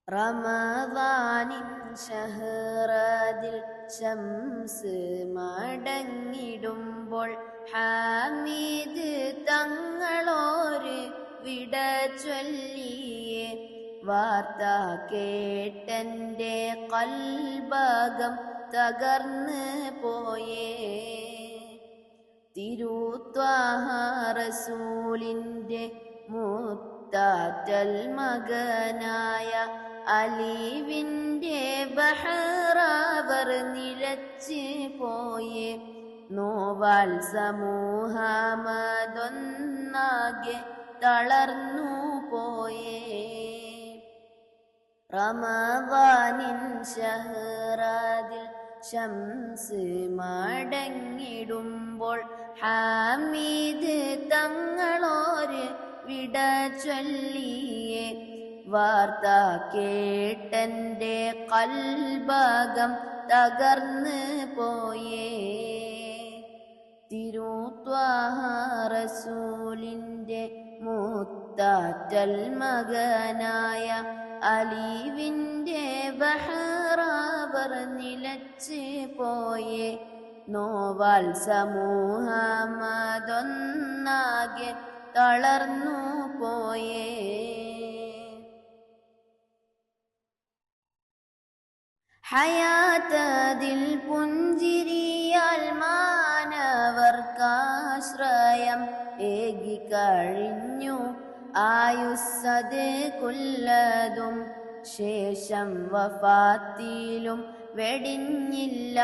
റമദാനിൻ ഷഹ്റദിൽ ശംസ് മടങ്ങിടുമ്പോൾ ഹമീദ് തങ്ങളോര് വിട ചൊല്ലിയേ വാർത്ത കേട്ടെൻ്റെ കൽബകം തകർന്ന് പോയേ. തിരുത്വാഹ റസൂലിൻ്റെ മുത്താറ്റൽ മകനായ അലിവിൻ്റെ ബഹ്റവർ നിലച്ച് പോയേ. നോവാൽ സമൂഹമതൊന്നാകെ തളർന്നു പോയേ. റമദാനിൻ ഷഹ്റദിൽ ശംസ് മടങ്ങിടുമ്പോൾ ഹമീദ് തങ്ങളോര് വിട ചൊല്ലിയേ വാർത്ത കേട്ടെൻ്റെ കൽബകം തകർന്ന് പോയേ. തിരുത്വാഹ റസൂലിൻ്റെ മുത്താറ്റൽ മകനായ അലിവിൻ്റെ ബഹ്റവർ നിലച്ച് പോയേ. നോവാൽ സമൂഹമതൊന്നാകെ തളർന്നു പോയേ. ഹയാത്തതിൽ പുഞ്ചിരിയാൽ മാനവർക്കാശ്രയം ഏകിക്കഴിഞ്ഞു ആയുസ്സത് കൊല്ലതും. ശേഷം വഫാത്തിലും വെടിഞ്ഞില്ല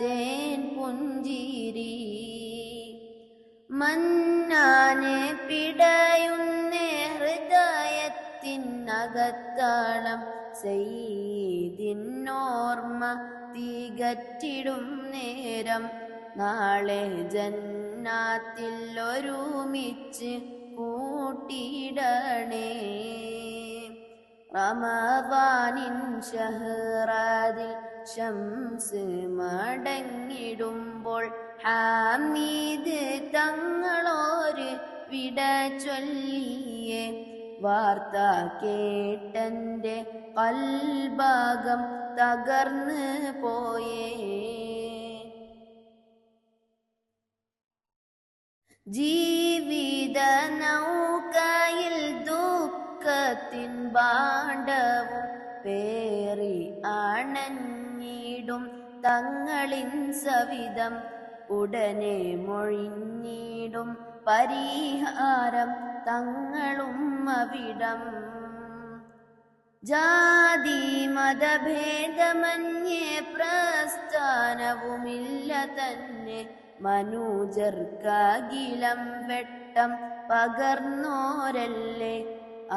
തേൻ പുഞ്ചിരി. മന്നാനെ പിടയുന്നേ ഹൃദയത്തിനകത്താളം സയ്യിദിനോർമ്മ തികറ്റിടും നേരം. നാളെ ജന്നാത്തിൽ ഒരുമിച്ച് കൂട്ടിയിടണേ. റമദാനിൻ ഷഹ്റദിൽ ശംസ് മടങ്ങിടുമ്പോൾ ഹമീദ് തങ്ങളോര് വിട ചൊല്ലിയേ വാർത്ത കേട്ടെൻ്റെ കൽബകം തകർന്ന് പോയേ. ജീവിത നൗകയിൽ ദുഃഖത്തിൻ ഭാണ്ഡവും പേറി അണഞ്ഞിടും തങ്ങളിൻ സവിധം. ഉടനെ മൊഴിഞ്ഞിടും പരിഹാരം തങ്ങളും അവിടം. ജാതി മതഭേദമന്യേ പ്രസ്ഥാനവുമില്ല തന്നെ. മനുജർക്കകിലം വെട്ടം പകർന്നോരല്ലേ.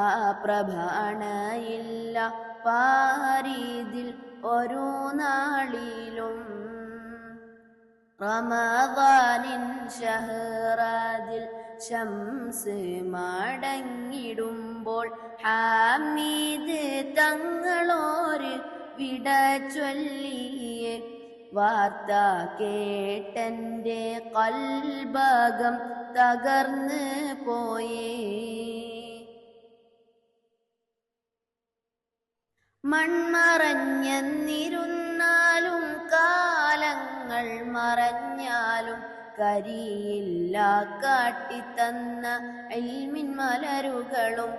ആ പ്രഭാണയില്ല പാരീതിൽ ഓരോ നാളിലും. റമദാനിൻ ഷഹ്റദിൽ ശംസ് മടങ്ങിടുമ്പോൾ ഹമീദ് തങ്ങളോര് വിട ചൊല്ലിയേ വാർത്ത കേട്ടെൻ്റെ കൽബകം തകർന്ന് പോയേ. മൺമറഞ്ഞെന്നിരുന്നാലും കാലങ്ങൾ മറഞ്ഞാലും കരിയില്ല കാട്ടിത്തന്ന ഇൽമിൻ മലരുകളും.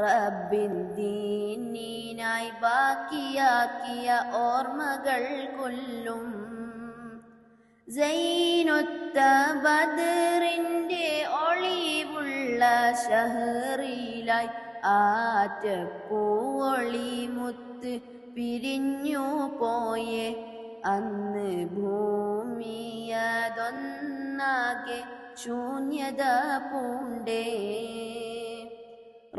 റബ്ബിൻ ദീനിനായി ബാക്കിയാക്കിയ ഓർമ്മകൾ കൊല്ലും. സൈനൊത്ത ബദറിൻ്റെ ഒളിവുള്ള ഷഹറിലായി ആറ്റപ്പൂവൊളി മുത്ത് പിരിഞ്ഞു പോയേ. അന്ന് ഭൂമിയതൊന്നാകെ ശൂന്യത പൂണ്ടേ.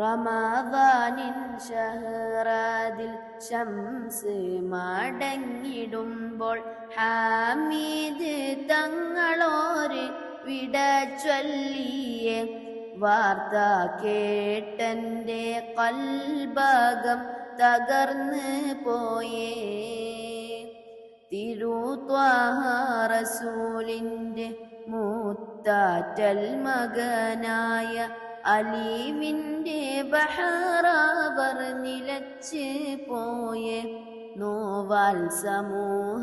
റമദാനിൻ ഷഹ്റദിൽ ശംസ് മടങ്ങിടുമ്പോൾ ഹമീദ് തങ്ങളോര് വിട ചൊല്ലിയേ വാർത്ത കേട്ടെൻ്റെ കൽബകം തകർന്ന് പോയേ. തിരുത്വാഹ റസൂലിൻ്റെ മുത്താറ്റൽ മകനായ അലിവിൻ്റെ ബഹ്റവർ നിലച്ച് വെച്ച് പോയെ നോവാൽ സമൂഹമതൊന്നാകെ